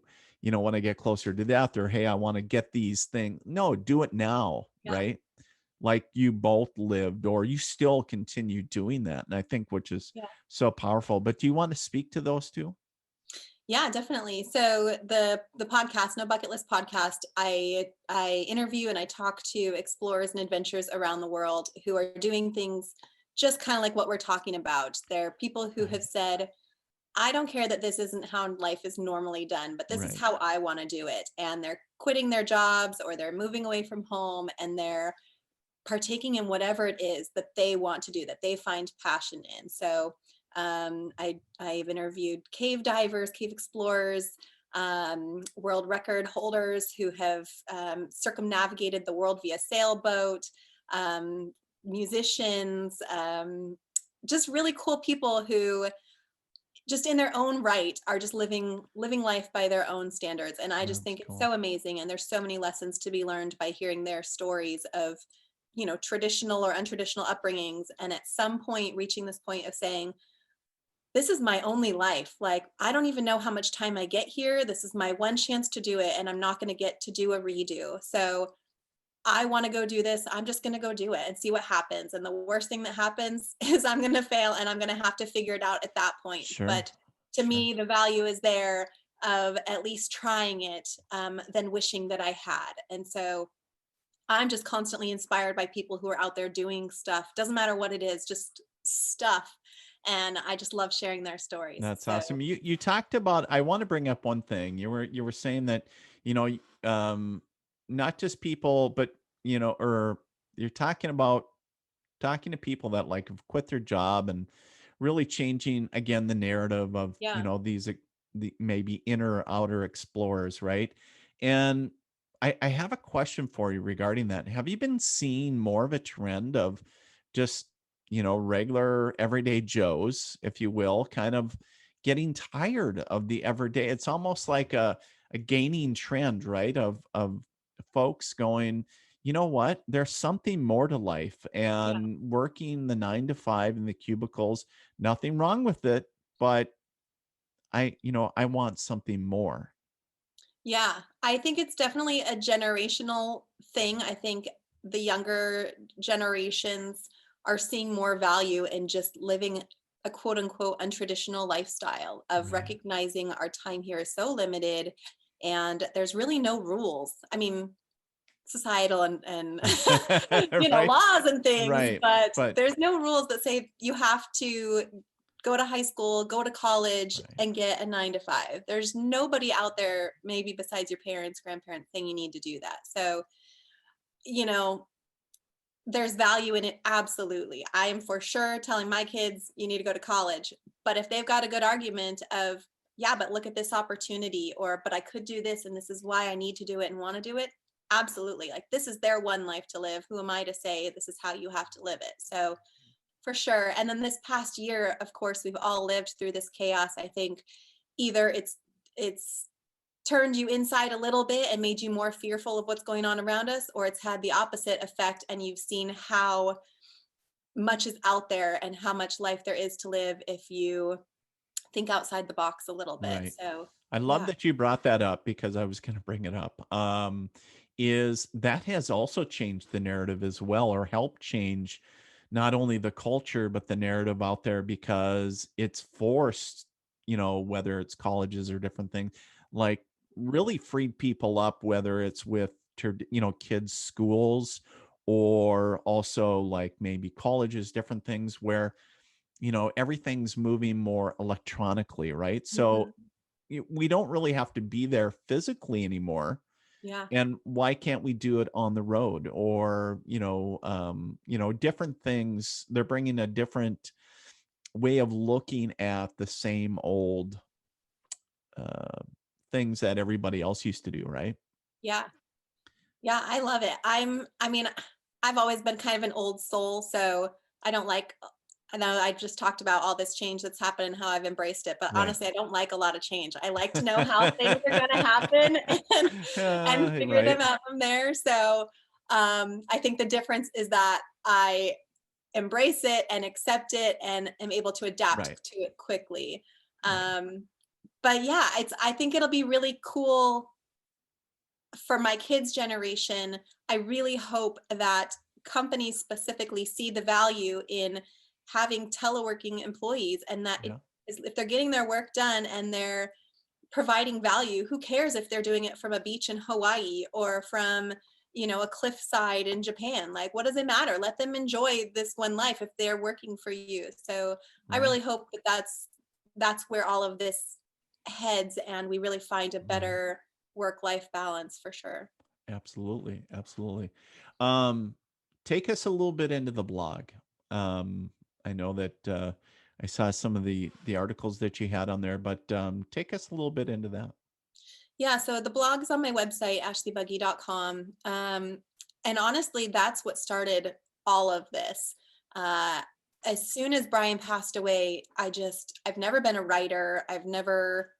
Speaker 1: when I get closer to death, or hey, I want to get these things. No, do it now,
Speaker 2: Yeah.
Speaker 1: right? Like you both lived, or you still continue doing that. And I think, which is
Speaker 2: Yeah.
Speaker 1: so powerful. But do you want to speak to those two?
Speaker 2: Yeah, definitely. So the podcast, No Bucket List podcast, I interview and I talk to explorers and adventurers around the world who are doing things just kind of like what we're talking about. They're people who have
Speaker 1: Right.
Speaker 2: said, I don't care that this isn't how life is normally done, but this is
Speaker 1: Right.
Speaker 2: how I want to do it. And they're quitting their jobs or they're moving away from home and they're partaking in whatever it is that they want to do, that they find passion in. So I've interviewed cave divers, cave explorers, world record holders who have circumnavigated the world via sailboat, um, musicians, just really cool people who just in their own right are just living life by their own standards. And I just
Speaker 1: That's
Speaker 2: think it's
Speaker 1: cool.
Speaker 2: so amazing, and there's so many lessons to be learned by hearing their stories of traditional or untraditional upbringings, and at some point reaching this point of saying, this is my only life, like I don't even know how much time I get here, this is my one chance to do it and I'm not going to get to do a redo. So I want to go do this. I'm just going to go do it and see what happens. And the worst thing that happens is I'm going to fail and I'm going to have to figure it out at that point.
Speaker 1: Sure.
Speaker 2: But to
Speaker 1: Sure.
Speaker 2: me, the value is there of at least trying it, than wishing that I had. And so I'm just constantly inspired by people who are out there doing stuff. Doesn't matter what it is, just stuff. And I just love sharing their stories.
Speaker 1: That's
Speaker 2: So
Speaker 1: awesome. You talked about, I want to bring up one thing. You were saying that, you know, not just people, but or you're talking to people that like have quit their job, and really changing again the narrative of,
Speaker 2: yeah,
Speaker 1: these the maybe inner or outer explorers, right? And I have a question for you regarding that. Have you been seeing more of a trend of just, regular everyday Joes, if you will, kind of getting tired of the everyday? It's almost like a gaining trend, right? Of folks going, you know what? There's something more to life,
Speaker 2: yeah.
Speaker 1: and working the 9 to 5 in the cubicles, nothing wrong with it, but I want something more.
Speaker 2: Yeah, I think it's definitely a generational thing. I think the younger generations are seeing more value in just living a quote unquote untraditional lifestyle, of
Speaker 1: Right.
Speaker 2: recognizing our time here is so limited and there's really no rules. I mean, societal and
Speaker 1: Right.
Speaker 2: laws and things,
Speaker 1: Right.
Speaker 2: but
Speaker 1: But
Speaker 2: there's no rules that say you have to go to high school, go to college,
Speaker 1: right.
Speaker 2: and get a 9 to 5. There's nobody out there, maybe besides your parents, grandparents, saying you need to do that. So, you know, there's value in it. Absolutely. I am for sure telling my kids, you need to go to college. But if they've got a good argument of, yeah, but look at this opportunity, or, but I could do this and this is why I need to do it and want to do it, absolutely. Like, this is their one life to live. Who am I to say this is how you have to live it? So for sure. And then this past year, of course, we've all lived through this chaos. I think either it's turned you inside a little bit and made you more fearful of what's going on around us, or it's had the opposite effect and you've seen how much is out there and how much life there is to live if you think outside the box a little bit.
Speaker 1: Right.
Speaker 2: So
Speaker 1: I love
Speaker 2: yeah.
Speaker 1: that you brought that up because I was going to bring it up. Is that has also changed the narrative as well, or helped change not only the culture but the narrative out there, because it's forced, whether it's colleges or different things, like really freed people up, whether it's with kids' schools, or also like maybe colleges, different things where everything's moving more electronically, right?
Speaker 2: Mhm.
Speaker 1: So we don't really have to be there physically anymore.
Speaker 2: Yeah.
Speaker 1: And why can't we do it on the road, or different things? They're bringing a different way of looking at the same old uh, things that everybody else used to do, right?
Speaker 2: Yeah. Yeah, I love it. I mean, I've always been kind of an old soul, so I don't like, I know I just talked about all this change that's happened and how I've embraced it, but
Speaker 1: Right.
Speaker 2: honestly, I don't like a lot of change. I like to know how things are going to happen and figure
Speaker 1: Right.
Speaker 2: them out from there. So, I think the difference is that I embrace it and accept it and am able to adapt
Speaker 1: Right.
Speaker 2: to it quickly.
Speaker 1: Right.
Speaker 2: Um, but yeah, I think it'll be really cool for my kids' generation. I really hope that companies specifically see the value in having teleworking employees, and that it
Speaker 1: Yeah.
Speaker 2: is, if they're getting their work done and they're providing value, who cares if they're doing it from a beach in Hawaii or from, a cliffside in Japan? Like, what does it matter? Let them enjoy this one life if they're working for you. So I
Speaker 1: Right.
Speaker 2: really hope that that's where all of this heads, and we really find a
Speaker 1: Right.
Speaker 2: better work life balance for sure.
Speaker 1: Absolutely, absolutely. Um, Take us a little bit into the blog. I know that I saw some of the articles that you had on there, but take us a little bit into that.
Speaker 2: Yeah, so the blog's on my website, ashleybugge.com. And honestly, that's what started all of this. Uh, as soon as Brian passed away, I've never been a writer. I've never,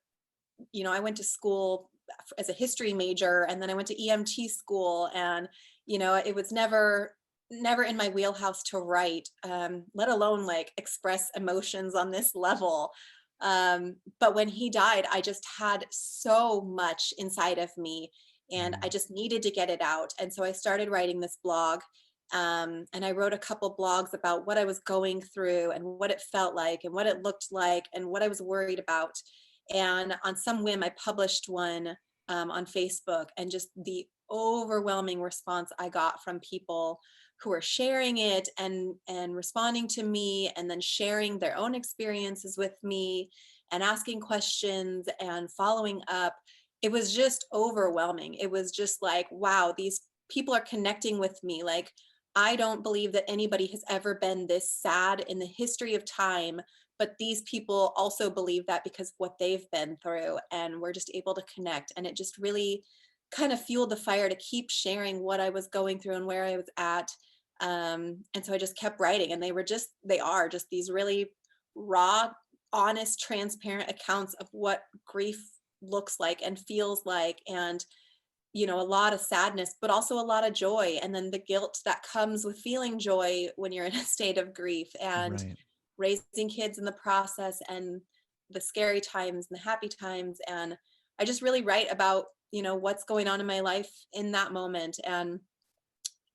Speaker 2: I went to school as a history major, and then I went to EMT school, and, it was never in my wheelhouse to write, let alone like express emotions on this level. But when he died, I just had so much inside of me, and I
Speaker 1: Mm.
Speaker 2: just needed to get it out. And so I started writing this blog. And I wrote a couple blogs about what I was going through and what it felt like and what it looked like and what I was worried about. And on some whim, I published one on Facebook, and just the overwhelming response I got from people who are sharing it and responding to me, and then sharing their own experiences with me and asking questions and following up. It was just overwhelming. It was just like, wow, these people are connecting with me. Like, I don't believe that anybody has ever been this sad in the history of time, but these people also believe that because of what they've been through, and we're just able to connect. And it just really kind of fueled the fire to keep sharing what I was going through and where I was at. And so I just kept writing, and they are just these really raw, honest, transparent accounts of what grief looks like and feels like. And, a lot of sadness, but also a lot of joy. And then the guilt that comes with feeling joy when you're in a state of grief, and
Speaker 1: Right.
Speaker 2: raising kids in the process, and the scary times and the happy times. And I just really write about, what's going on in my life in that moment. And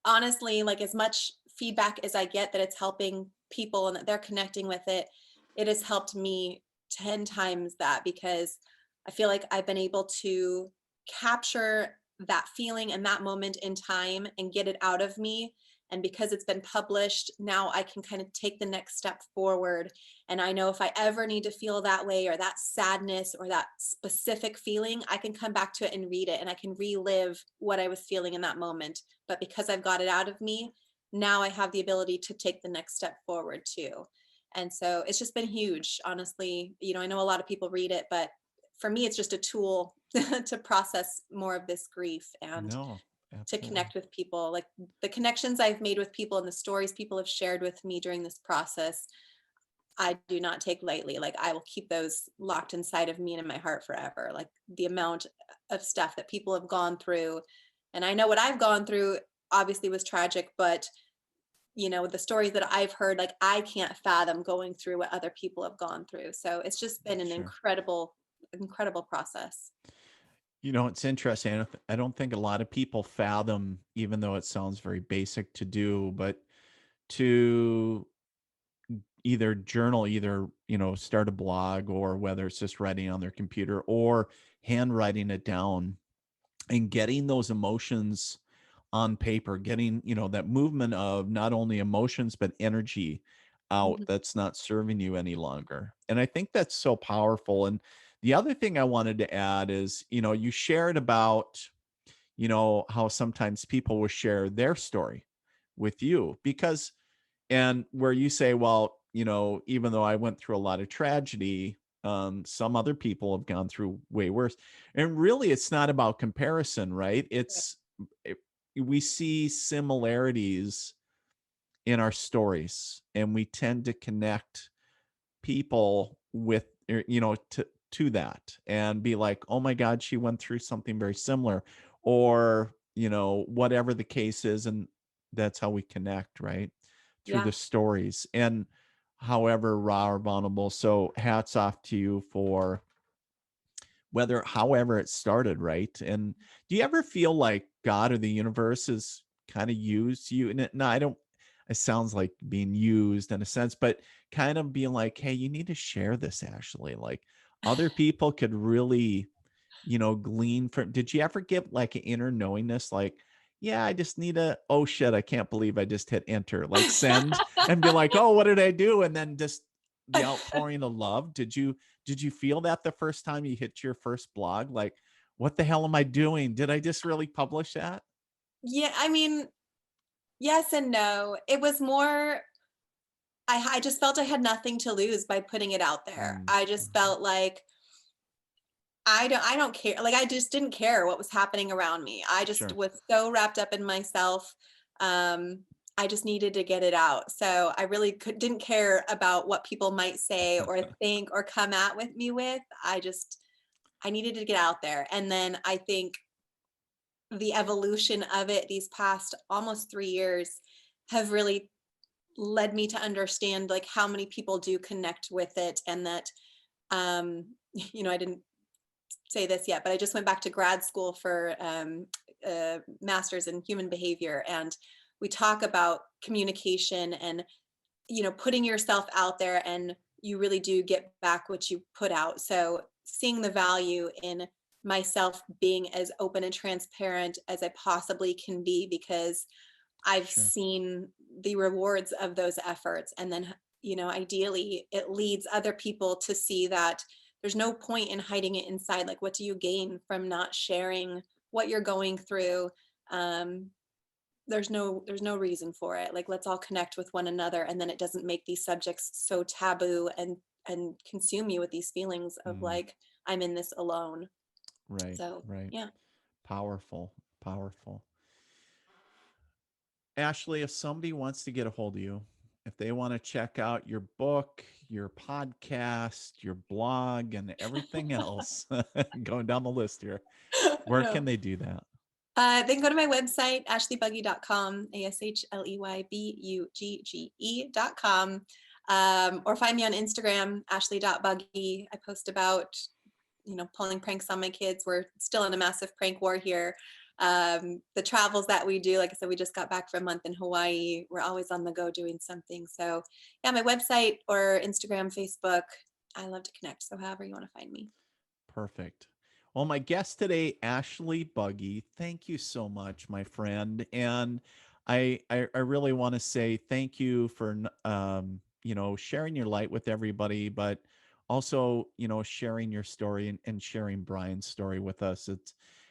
Speaker 2: honestly, like, as much feedback as I get that it's helping people and that they're connecting with it, it has helped me 10 times that, because I feel like I've been able to capture that feeling and that moment in time and get it out of me. And because it's been published, now I can kind of take the next step forward. And I know if I ever need to feel that way, or that sadness or that specific feeling, I can come back to it and read it, and I can relive what I was feeling in that moment. But because I've got it out of me, now I have the ability to take the next step forward too. And so it's just been huge, honestly. I know a lot of people read it, but for me, it's just a tool to process more of this grief. And
Speaker 1: No.
Speaker 2: to
Speaker 1: Absolutely.
Speaker 2: connect with people. Like the connections I've made with people and the stories people have shared with me during this process, I do not take lightly. Like I will keep those locked inside of me and in my heart forever. Like the amount of stuff that people have gone through. And I know what I've gone through obviously was tragic, but the stories that I've heard, like I can't fathom going through what other people have gone through. So it's just been an
Speaker 1: Sure.
Speaker 2: incredible process.
Speaker 1: It's interesting. I don't think a lot of people fathom, even though it sounds very basic to do, but to either journal, either, start a blog, or whether it's just writing on their computer or handwriting it down and getting those emotions on paper, getting, that movement of not only emotions, but energy out
Speaker 2: Mhm.
Speaker 1: that's not serving you any longer. And I think that's so powerful. And the other thing I wanted to add is, you shared about, how sometimes people will share their story with you because, and where you say, well, even though I went through a lot of tragedy, some other people have gone through way worse. And really, it's not about comparison, right? It, we see similarities in our stories, and we tend to connect people with, to that and be like, oh my god, she went through something very similar, or whatever the case is. And that's how we connect, right? Through
Speaker 2: Yeah.
Speaker 1: the stories, and however raw or vulnerable. So hats off to you for whether however it started, right? And do you ever feel like God or the universe has kind of used you? And no, I don't, it sounds like being used in a sense, but kind of being like, hey, you need to share this, Ashley. Like other people could really, glean from. Did you ever get like an inner knowingness, like, yeah, I just need a, oh shit, I can't believe I just hit enter, like send, and be like, oh, what did I do? And then just the outpouring of love. Did you feel that the first time you hit your first blog? Like, what the hell am I doing? Did I just really publish that?
Speaker 2: Yeah, I mean, yes and no. It was more I just felt I had nothing to lose by putting it out there.
Speaker 1: Mm,
Speaker 2: I just
Speaker 1: mhm.
Speaker 2: felt like I don't care. Like I just didn't care what was happening around me. I just
Speaker 1: Sure.
Speaker 2: was so wrapped up in myself. Um, I just needed to get it out. So I really didn't care about what people might say or think or come at with me with. I needed to get out there. And then I think the evolution of it these past almost 3 years have really led me to understand like how many people do connect with it, and that I didn't say this yet, but I just went back to grad school for a master's in human behavior, and we talk about communication and putting yourself out there, and you really do get back what you put out. So seeing the value in myself being as open and transparent as I possibly can be, because I've
Speaker 1: Sure.
Speaker 2: seen the rewards of those efforts. And then, ideally, it leads other people to see that there's no point in hiding it inside. Like, what do you gain from not sharing what you're going through? Um, there's no reason for it. Like, let's all connect with one another, and then it doesn't make these subjects so taboo and consume you with these feelings of
Speaker 1: Mm,
Speaker 2: like I'm in this alone.
Speaker 1: right.
Speaker 2: So
Speaker 1: Right.
Speaker 2: yeah.
Speaker 1: Powerful. Powerful. Ashley, if somebody wants to get a hold of you, if they want to check out your book, your podcast, your blog, and everything else, going down the list here,
Speaker 2: I
Speaker 1: where
Speaker 2: know.
Speaker 1: can they do that?
Speaker 2: They can go to my website, ashleybugge.com, ASHLEYBUGGE.com, or find me on Instagram, ashley.buggy. I post about, pulling pranks on my kids. We're still in a massive prank war here. The travels that we do, like I said, we just got back for a month in Hawaii. We're always on the go doing something. So, yeah, my website or Instagram, Facebook, I love to connect. So, however you want to find me.
Speaker 1: Perfect. Well, my guest today, Ashely Bugge, thank you so much, my friend. And I really want to say thank you for sharing your light with everybody, but also, sharing your story, and sharing Brian's story with us.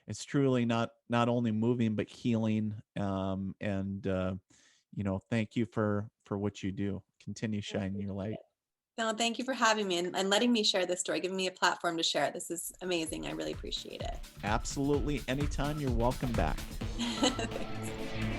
Speaker 1: It's truly not only moving but healing. And thank you for what you do. Continue
Speaker 2: I
Speaker 1: shining your
Speaker 2: appreciate
Speaker 1: light.
Speaker 2: it. No, thank you for having me and letting me share this story, giving me a platform to share it. This is amazing. I really appreciate it.
Speaker 1: Absolutely. Anytime, you're welcome back.
Speaker 2: Thanks.